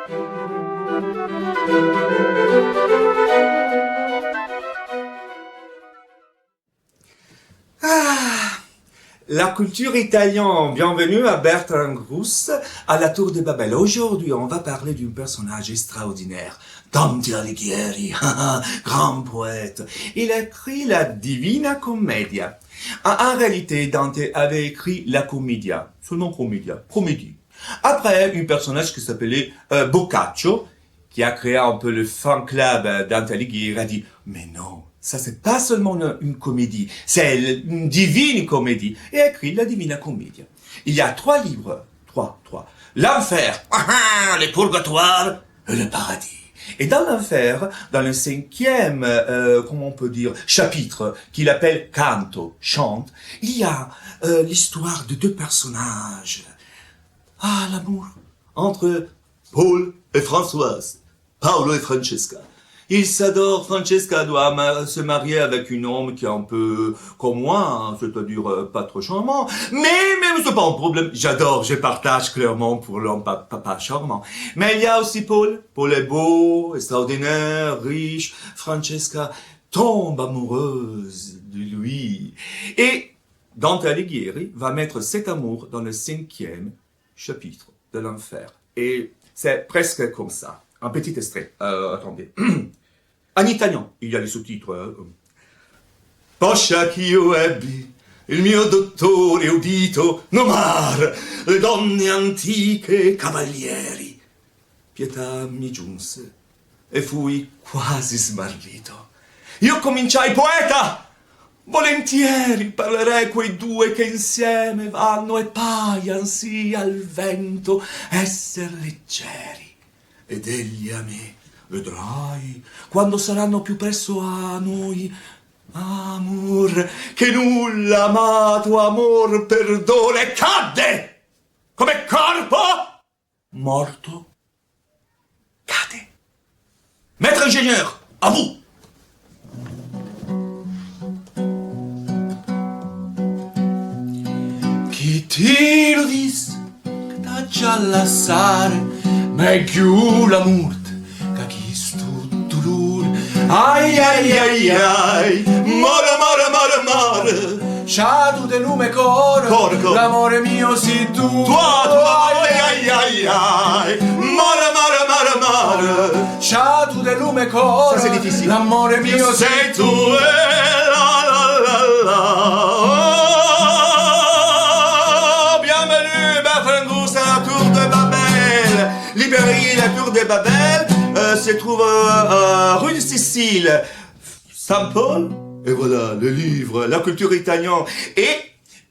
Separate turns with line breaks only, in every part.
La culture italienne, bienvenue à Bertrand Russe, à la Tour de Babel. Aujourd'hui, on va parler d'un personnage extraordinaire, Dante Alighieri, grand poète. Il a écrit la Divina Commedia. En réalité, Dante avait écrit la Commedia, seulement Commedia, comédie. Après, un personnage qui s'appelait Boccaccio, qui a créé un peu le fan club Dante Alighieri, a dit « Mais non, ça c'est pas seulement une comédie, c'est une divine comédie. » Et a écrit la Divina Commedia. Il y a 3 livres, 3. L'enfer, le purgatoire et le paradis. Et dans l'enfer, dans le 5e, comment on peut dire, chapitre, qu'il appelle Canto, chante, il y a l'histoire de 2 personnages. Ah, l'amour entre Paul et Françoise, Paolo et Francesca. Ils s'adorent, Francesca doit se marier avec un homme qui est un peu comme moi, hein, c'est-à-dire pas trop charmant, mais c'est pas un problème, j'adore, je partage clairement pour l'homme pas charmant. Mais il y a aussi Paul est beau, extraordinaire, riche, Francesca tombe amoureuse de lui. Et Dante Alighieri va mettre cet amour dans le 5e chapitre de l'enfer. Et c'est presque comme ça. Un petit extrait. Attendez. En italien, il y a les sous-titres. Poscia ch'io ebbi, il mio dottore udito, nomar le donne antiche cavalieri. Pietà mi giunse e fui quasi smarrito. Io cominciai poeta! Volentieri parlerei quei 2 che insieme vanno e paiansi al vento esser leggeri. Ed egli a me, vedrai, quando saranno più presso a noi, amor, che nulla amato amor perdona e cadde, come corpo morto, cade. Maître ingénieur, à vous. Chi ti lo disse, che t'ha già lasciare, meglio la morte che questo dolore. Ai ai ai ai, more, sciato del lume coro, l'amore mio sei tu. Ai ai ai ai, more, sciato del lume coro, l'amore mio sei tu. La Tour de Babel se trouve rue de Sicile, Saint-Paul, et voilà le livre, la culture italienne. Et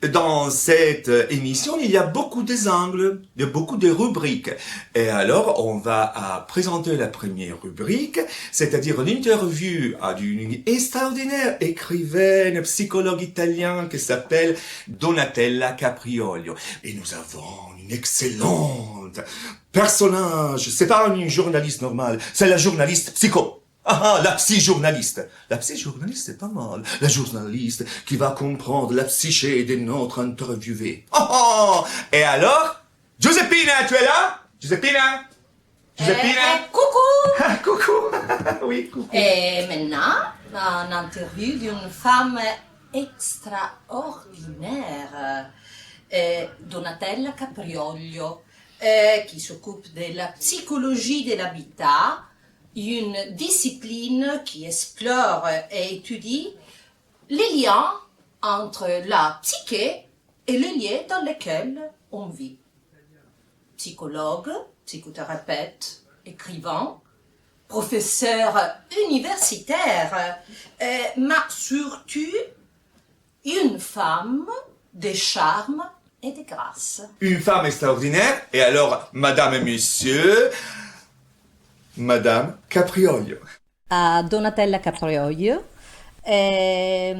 dans cette émission, il y a beaucoup d'angles, il y a beaucoup de rubriques. Et alors, on va présenter la première rubrique, c'est-à-dire l'interview d'une extraordinaire écrivaine, psychologue italienne qui s'appelle Donatella Capriolio. Et nous avons une excellente personnage. C'est pas une journaliste normale, c'est la journaliste psycho. La psy-journaliste. La psy-journaliste, c'est pas mal. La journaliste qui va comprendre la psyché de notre interviewé. Et alors, Giuseppina, tu es là? Giuseppina?
Coucou!
Coucou! Oui, coucou.
Et maintenant, une interview d'une femme extraordinaire, Donatella Capriolio, qui s'occupe de la psychologie de l'habitat, une discipline qui explore et étudie les liens entre la psyché et le lieu dans lequel on vit. Psychologue, psychothérapeute, écrivain, professeur universitaire, mais surtout une femme de charme et de grâce.
Une femme extraordinaire. Et alors, madame et monsieur, Madame Capriolio.
À Donatella Capriolio. Et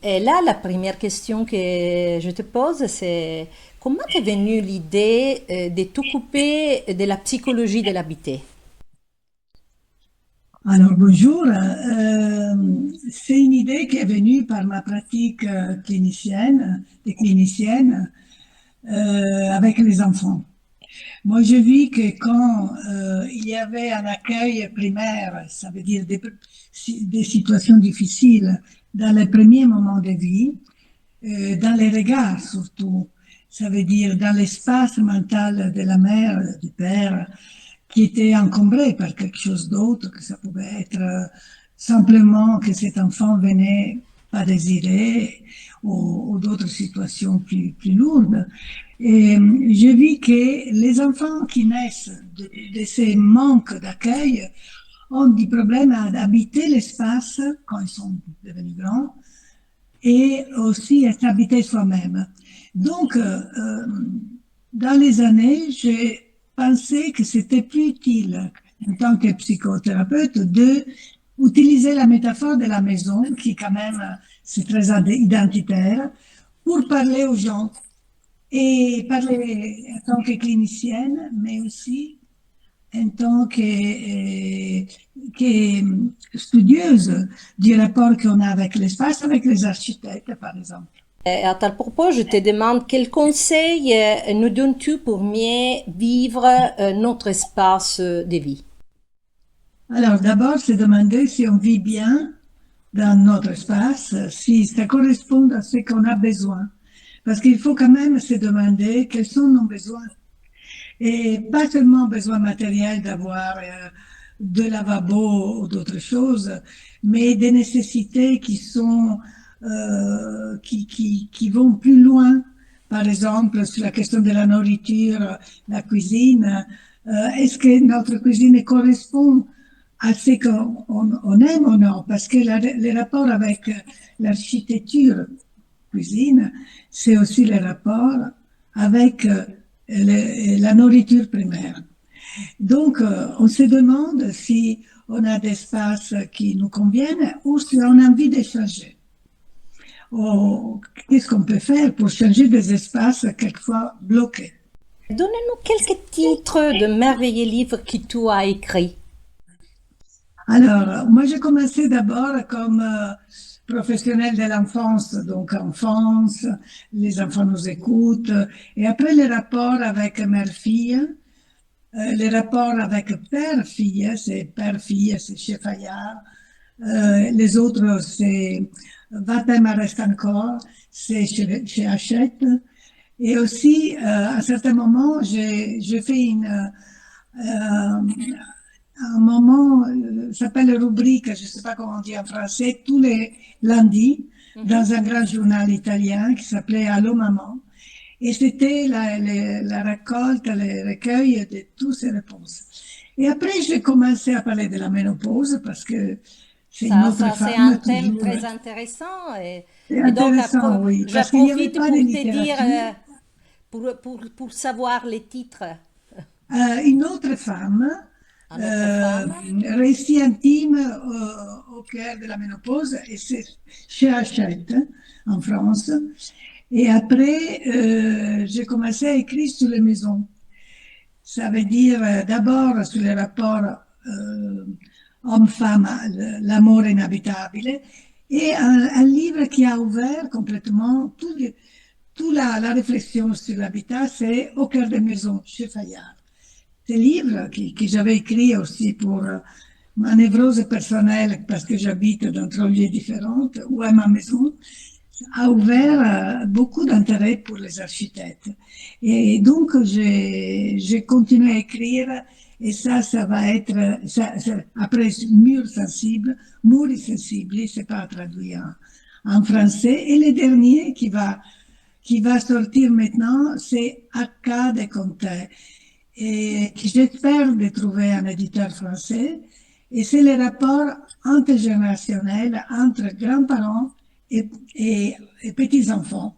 là, la première question que je te pose, c'est comment t'es venue l'idée de t'occuper de la psychologie de l'habitat?
Alors bonjour, c'est une idée qui est venue par ma pratique clinicienne avec les enfants. Moi, je vis que quand il y avait un accueil primaire, ça veut dire des situations difficiles dans les premiers moments de vie, dans les regards surtout, ça veut dire dans l'espace mental de la mère, du père, qui était encombré par quelque chose d'autre, que ça pouvait être simplement que cet enfant venait pas désiré ou d'autres situations plus lourdes. Et je vis que les enfants qui naissent de ces manques d'accueil ont des problèmes à habiter l'espace quand ils sont devenus grands et aussi à s'habiter soi-même. Donc, dans les années, j'ai pensé que c'était plus utile, en tant que psychothérapeute, de utiliser la métaphore de la maison, qui quand même, c'est très identitaire, pour parler aux gens et parler en tant que clinicienne, mais aussi en tant que studieuse du rapport qu'on a avec l'espace, avec les architectes, par exemple.
À tel propos, je te demande quels conseils nous donnes-tu pour mieux vivre notre espace de vie?
Alors, d'abord, c'est demander si on vit bien dans notre espace, si ça correspond à ce qu'on a besoin. Parce qu'il faut quand même se demander quels sont nos besoins. Et pas seulement besoin matériel d'avoir de lavabo ou d'autres choses, mais des nécessités qui sont qui vont plus loin. Par exemple, sur la question de la nourriture, la cuisine, est-ce que notre cuisine correspond à ce qu'on aime ou non? Parce que les rapports avec l'architecture cuisine, c'est aussi le rapport avec la nourriture primaire. Donc, on se demande si on a des espaces qui nous conviennent ou si on a envie de changer. Ou qu'est-ce qu'on peut faire pour changer des espaces quelquefois bloqués.
Donne-nous quelques titres de merveilleux livres que tu as écrits.
Alors, moi, j'ai commencé d'abord comme professionnelle de l'enfance, donc enfance, les enfants nous écoutent, et après les rapports avec mère-fille, les rapports avec père-fille, c'est père-fille, c'est chez Fayard, les autres, c'est Va-t'en reste encore, c'est chez Hachette, et aussi, à un certain moment, j'ai fait un moment, ça s'appelle rubrique, je ne sais pas comment on dit en français, tous les lundis, dans un grand journal italien qui s'appelait Allô Maman. Et c'était la récolte, le recueil de toutes ces réponses. Et après, j'ai commencé à parler de la ménopause parce que c'est une autre
C'est un
femme
thème
toujours.
très intéressant.
C'est
Et donc,
intéressant, oui,
je
parce qu'il n'y avait
profite
pas de
pour te dire,
littérature.
pour savoir les titres.
Une autre femme,
Un autre femme.
récit intime au cœur de la ménopause, et c'est chez Hachette, en France. Et après, j'ai commencé à écrire sur les maisons. Ça veut dire d'abord sur les rapports homme-femme, l'amour inhabitabile, et un livre qui a ouvert complètement toute la réflexion sur l'habitat, c'est Au cœur des maisons, chez Fayard. Ce livre que j'avais écrit aussi pour ma névrose personnelle, parce que j'habite dans 3 lieux différents, ou à ma maison, a ouvert beaucoup d'intérêt pour les architectes. Et donc, j'ai continué à écrire, et ça va être, après Murs sensibles, c'est pas traduit en français. Et le dernier qui va sortir maintenant, c'est Akka de Comté, et j'espère de trouver un éditeur français. Et c'est le rapport intergénérationnel entre grands-parents et petits-enfants.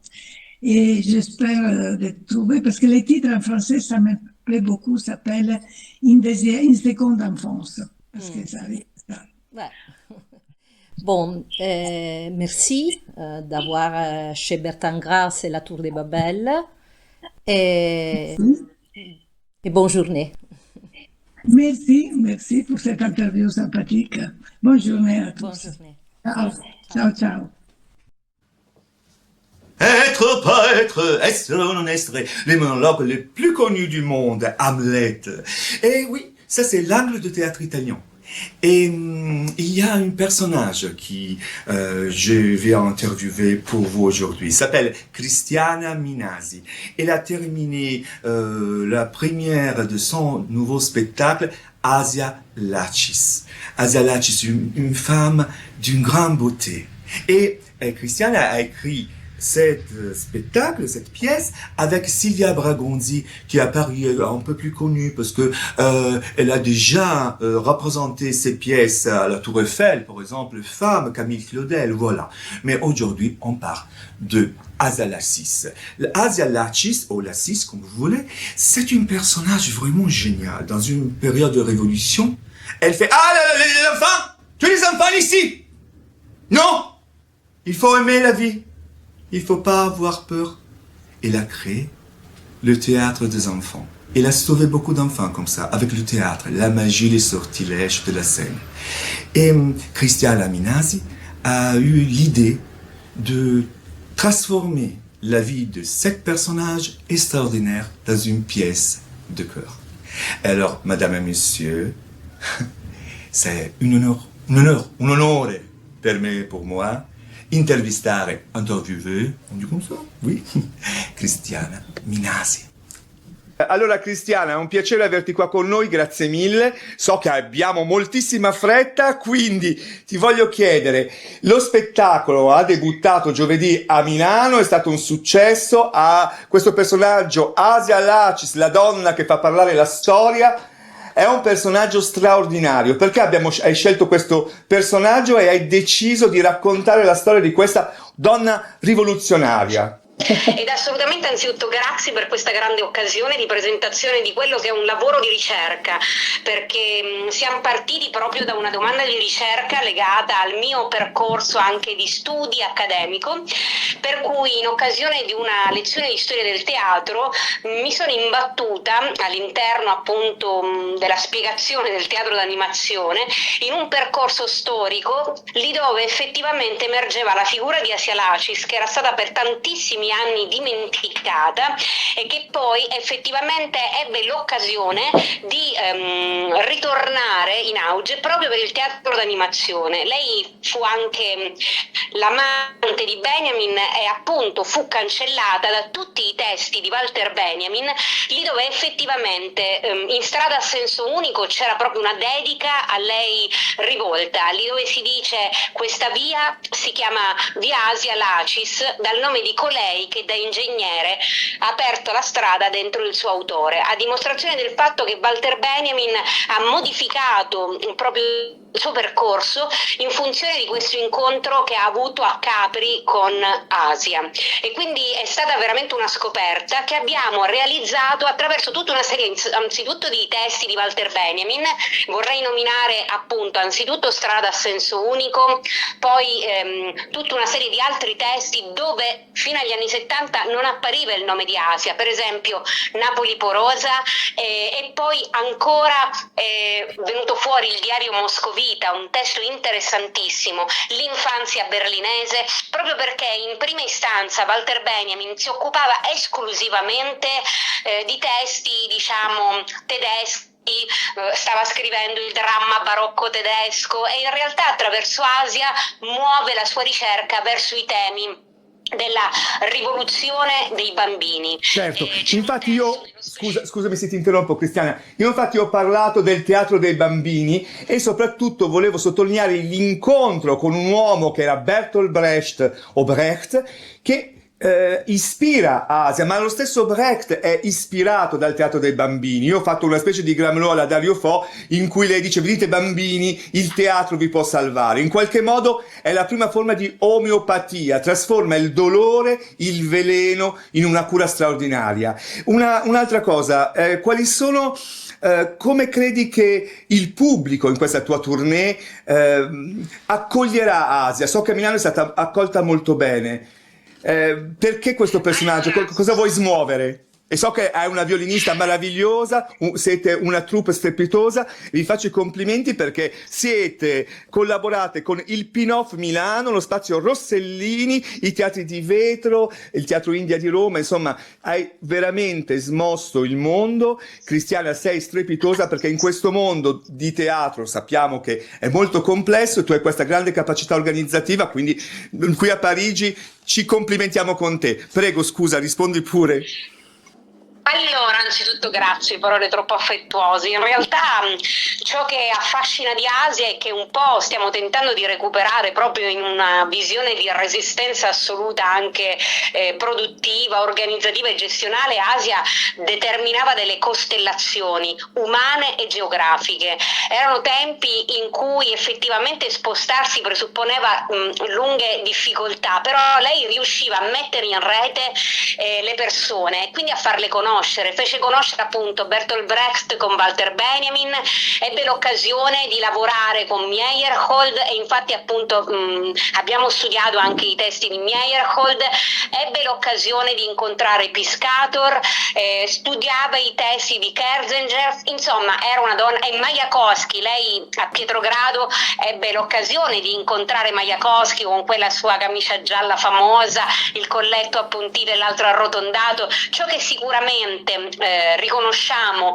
Et j'espère de trouver, parce que les titres en français, ça me plaît beaucoup, s'appelle Une seconde enfance. Parce que ça arrive.
Ouais. Bon, merci d'avoir chez Bertrand Grasse et la Tour de Babel. Et, et bonne journée.
Merci pour cette interview sympathique. Bonne journée à tous.
Bonne journée.
Ciao, ciao, ciao.
Être, pas être, est ou non être, les monologues les plus connus du monde, Hamlet. Et oui, ça c'est l'angle de théâtre italien. Et il y a un personnage qui je vais interviewer pour vous aujourd'hui. Il s'appelle Cristiana Minasi. Elle a terminé la première de son nouveau spectacle, Asia Lacis. Asia Lacis, une femme d'une grande beauté. Et Cristiana a écrit spectacle, cette pièce, avec Silvia Bragonzi, qui a paru un peu plus connue parce que elle a déjà représenté ses pièces à la Tour Eiffel, par exemple, Femme, Camille Claudel, voilà. Mais aujourd'hui, on parle de Asia Lacis. Asia Lacis, ou Lacis, comme vous voulez, c'est un personnage vraiment génial. Dans une période de révolution, elle fait « Ah, les enfants! Tous les enfants ici! Non! Il faut aimer la vie! Il faut pas avoir peur. » Elle a créé le théâtre des enfants. Elle a sauvé beaucoup d'enfants comme ça, avec le théâtre, la magie, les sortilèges de la scène. Et Cristiana Minasi a eu l'idée de transformer la vie de 7 personnages extraordinaires dans une pièce de chœur. Alors, madame et messieurs, c'est un onore pour moi, intervistare, intervieware, on dit comme ça? Oui, Cristiana Minasi. Allora Cristiana, è un piacere averti qua con noi, grazie mille. So che abbiamo moltissima fretta, quindi ti voglio chiedere, lo spettacolo ha debuttato giovedì a Milano, è stato un successo, ha questo personaggio Asia Lacis, la donna che fa parlare la storia. È un personaggio straordinario. Perché hai scelto questo personaggio e hai deciso di raccontare la storia di questa donna rivoluzionaria?
Ed assolutamente, anzitutto grazie per questa grande occasione di presentazione di quello che è un lavoro di ricerca, perché siamo partiti proprio da una domanda di ricerca legata al mio percorso anche di studi accademico, per cui in occasione di una lezione di storia del teatro mi sono imbattuta all'interno appunto della spiegazione del teatro d'animazione in un percorso storico lì dove effettivamente emergeva la figura di Asia Lacis, che era stata per tantissimi anni dimenticata e che poi effettivamente ebbe l'occasione di ritornare in auge proprio per il teatro d'animazione. Lei fu anche l'amante di Benjamin e appunto fu cancellata da tutti i testi di Walter Benjamin, lì dove effettivamente in Strada a senso unico c'era proprio una dedica a lei rivolta, lì dove si dice questa via si chiama via Asia Lacis dal nome di colei che da ingegnere ha aperto la strada dentro il suo autore, a dimostrazione del fatto che Walter Benjamin ha modificato proprio il suo percorso in funzione di questo incontro che ha avuto a Capri con Asia. E quindi è stata veramente una scoperta che abbiamo realizzato attraverso tutta una serie anzitutto di testi di Walter Benjamin. Vorrei nominare appunto anzitutto Strada a senso unico, poi tutta una serie di altri testi dove fino agli anni 70 non appariva il nome di Asia, per esempio Napoli porosa, e poi ancora è venuto fuori il diario moscovita, un testo interessantissimo, l'infanzia berlinese, proprio perché in prima istanza Walter Benjamin si occupava esclusivamente di testi, diciamo, tedeschi. Stava scrivendo il dramma barocco tedesco e in realtà attraverso Asia muove la sua ricerca verso i temi della rivoluzione dei bambini.
Certo, infatti io, scusami se ti interrompo Cristiana, io infatti ho parlato del teatro dei bambini e soprattutto volevo sottolineare l'incontro con un uomo che era Bertolt Brecht, che ispira Asia, ma lo stesso Brecht è ispirato dal teatro dei bambini. Io ho fatto una specie di Gramloa alla Dario Fo in cui lei dice: vedete bambini, il teatro vi può salvare. In qualche modo è la prima forma di omeopatia, trasforma il dolore, il veleno in una cura straordinaria. Un'altra cosa, quali sono come credi che il pubblico in questa tua tournée accoglierà Asia? So che a Milano è stata accolta molto bene. Perché questo personaggio? Cosa vuoi smuovere? E so che hai una violinista meravigliosa, siete una troupe strepitosa, vi faccio i complimenti perché collaborate con il Pinoff Milano, lo Spazio Rossellini, i Teatri di Vetro, il Teatro India di Roma, insomma, hai veramente smosso il mondo. Cristiana, sei strepitosa perché in questo mondo di teatro sappiamo che è molto complesso, tu hai questa grande capacità organizzativa, quindi qui a Parigi ci complimentiamo con te. Prego, scusa, rispondi pure.
Allora, anzitutto grazie, parole troppo affettuose. In realtà ciò che affascina di Asia è che un po' stiamo tentando di recuperare proprio in una visione di resistenza assoluta anche produttiva, organizzativa e gestionale. Asia determinava delle costellazioni umane e geografiche. Erano tempi in cui effettivamente spostarsi presupponeva lunghe difficoltà, però lei riusciva a mettere in rete le persone e quindi a farle conoscere. Fece conoscere appunto Bertolt Brecht con Walter Benjamin, ebbe l'occasione di lavorare con Meyerhold e infatti appunto abbiamo studiato anche i testi di Meyerhold, ebbe l'occasione di incontrare Piscator, studiava i testi di Kerzenger, insomma era una donna, e Majakovsky, lei a Pietrogrado ebbe l'occasione di incontrare Majakovsky con quella sua camicia gialla famosa, il colletto appuntito e l'altro arrotondato. Ciò che sicuramente riconosciamo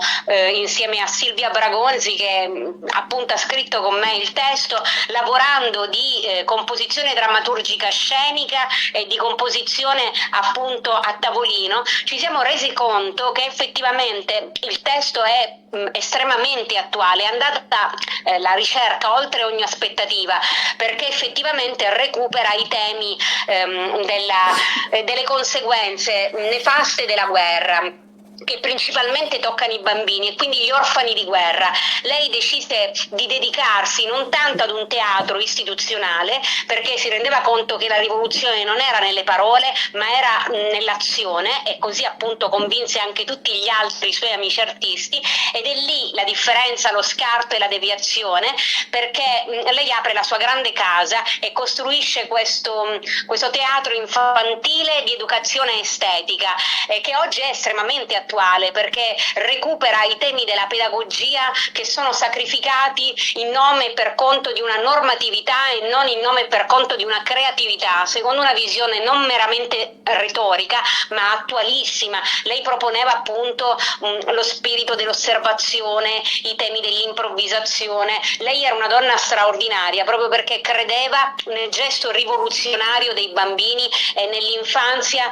insieme a Silvia Bragonzi, che appunto ha scritto con me il testo, lavorando di composizione drammaturgica scenica e di composizione appunto a tavolino, ci siamo resi conto che effettivamente il testo è estremamente attuale, è andata la ricerca oltre ogni aspettativa, perché effettivamente recupera i temi delle conseguenze nefaste della guerra, che principalmente toccano i bambini e quindi gli orfani di guerra. Lei decise di dedicarsi non tanto ad un teatro istituzionale, perché si rendeva conto che la rivoluzione non era nelle parole ma era nell'azione, e così appunto convinse anche tutti gli altri suoi amici artisti, ed è lì la differenza, lo scarto e la deviazione, perché lei apre la sua grande casa e costruisce questo teatro infantile di educazione estetica, che oggi è estremamente attuale, perché recupera i temi della pedagogia che sono sacrificati in nome e per conto di una normatività e non in nome e per conto di una creatività, secondo una visione non meramente retorica ma attualissima. Lei proponeva appunto lo spirito dell'osservazione, i temi dell'improvvisazione. Lei era una donna straordinaria proprio perché credeva nel gesto rivoluzionario dei bambini e nell'infanzia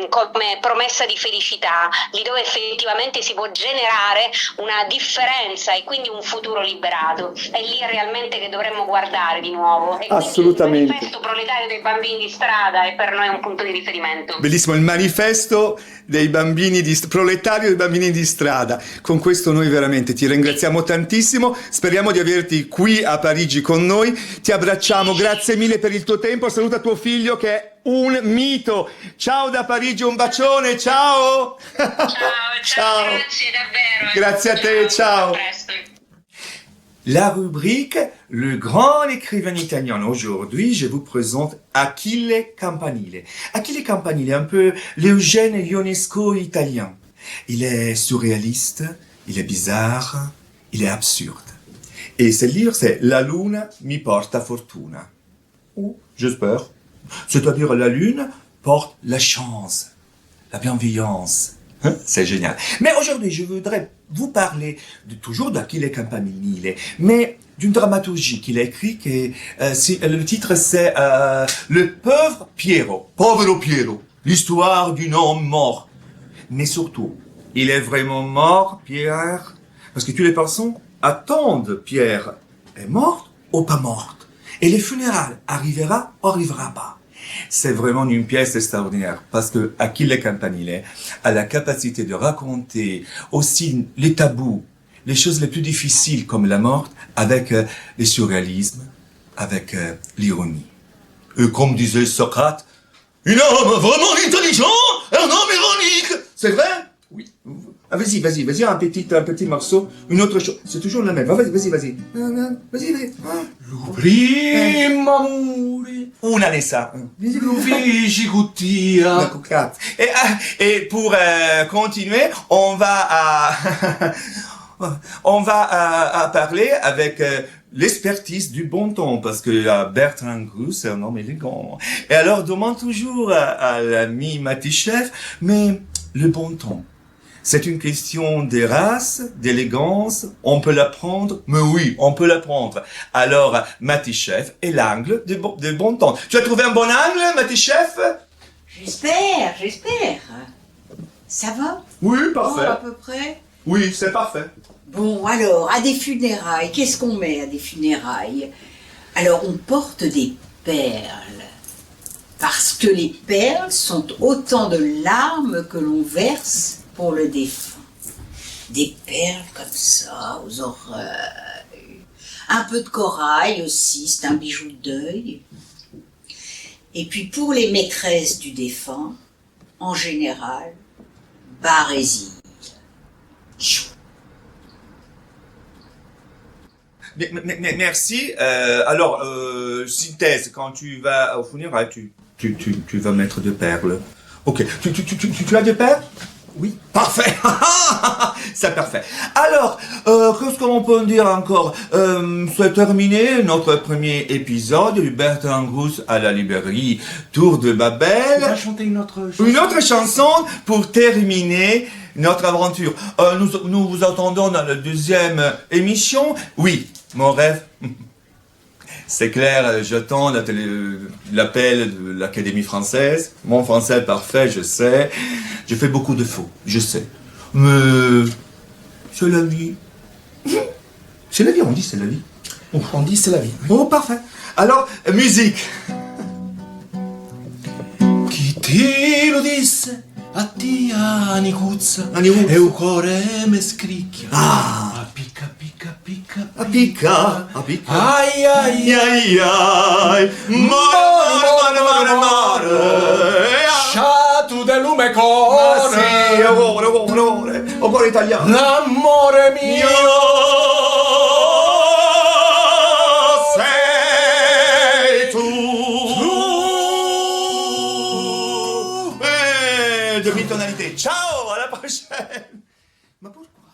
come promessa di felicità, lì dove effettivamente si può generare una differenza e quindi un futuro liberato. È lì realmente che dovremmo guardare di nuovo. E
assolutamente.
Il manifesto proletario dei bambini di strada è per noi un punto di riferimento.
Bellissimo, il manifesto dei bambini proletario dei bambini di strada. Con questo noi veramente ti ringraziamo tantissimo, speriamo di averti qui a Parigi con noi, ti abbracciamo, grazie mille per il tuo tempo, saluta tuo figlio che è un mito. Ciao da Parigi, un bacione, ciao.
Ciao, grazie davvero.
Grazie a te, ciao.
A presto.
La rubrique Le grand écrivain italien. Aujourd'hui, je vous présente Achille Campanile. Achille Campanile est un peu l'Eugène Ionesco italien. Il est surréaliste, il est bizarre, il est absurde. Et ce livre, c'est La luna mi porta fortuna. Ou, j'espère. C'est-à-dire la lune porte la chance, la bienveillance. C'est génial. Mais aujourd'hui, je voudrais vous parler toujours d'Achille Campanile, mais d'une dramaturgie qu'il a écrite. Le titre, c'est Le pauvre Piero. Povero Piero. L'histoire d'un homme mort. Mais surtout, il est vraiment mort, Pierre? Parce que toutes les personnes attendent Pierre est morte ou pas morte. Et les funérailles arrivera ou arrivera pas. C'est vraiment une pièce extraordinaire parce que Achille Campanile a la capacité de raconter aussi les tabous, les choses les plus difficiles comme la mort avec le surréalisme, avec l'ironie. Et comme disait Socrate, un homme vraiment intelligent, un homme ironique. C'est vrai? Oui. Ah, vas-y, un petit morceau, une autre chose. C'est toujours la même. Ah, vas-y. Vas-y. Ah.
Primo amore,
Una Nessa.
lo feci cottia.
D'accord, quatre. Et pour continuer, on va à parler avec l'expertise du bon ton, parce que Bertrand Russe, c'est un homme élégant. Et alors, demande toujours à l'ami Matichev, mais le bon ton, c'est une question des races, d'élégance, on peut l'apprendre? Mais oui, on peut l'apprendre. Alors, Matichev est l'angle de bon ton. Tu as trouvé un bon angle, Matichev?
J'espère. Ça va?
Oui,
Oh, à peu près.
Oui, c'est parfait.
Bon, alors, à des funérailles, qu'est-ce qu'on met à des funérailles? Alors, on porte des perles. Parce que les perles sont autant de larmes que l'on verse pour le défunt. Des perles comme ça, aux oreilles. Un peu de corail aussi, c'est un bijou de deuil. Et puis pour les maîtresses du défunt, en général, barésie.
Merci. Alors, synthèse, quand tu vas au funérailles, tu vas mettre de perles. Ok. Tu as des perles? Oui. Parfait. C'est parfait. Alors, qu'est-ce qu'on peut dire encore? C'est terminé notre premier épisode du Bertrand Russe à la librairie Tour de
Tu vas
Babel.
chanter une autre chanson?
Une autre chanson pour terminer notre aventure. Nous vous attendons dans la deuxième émission. Oui, mon rêve. C'est clair, j'attends l'appel de l'Académie française. Mon français est parfait, je sais. Je fais beaucoup de faux, je sais. Mais c'est la vie. C'est la vie, on dit c'est la vie.
On dit c'est la vie.
Oh, parfait. Alors, musique.
Chi ti lo disse a te Anicuzza
Anicuzza.
e il cuore me scricchia.
Ah.
A picca.
A picca.
Ai ai ai.
Ai. Mare.
Sciatu del lume
Ma
core.
sì, amore italiano.
L'amore mio.
Sei tu. Demi-tonalité. Ciao, à la prochaine. Ma pourquoi?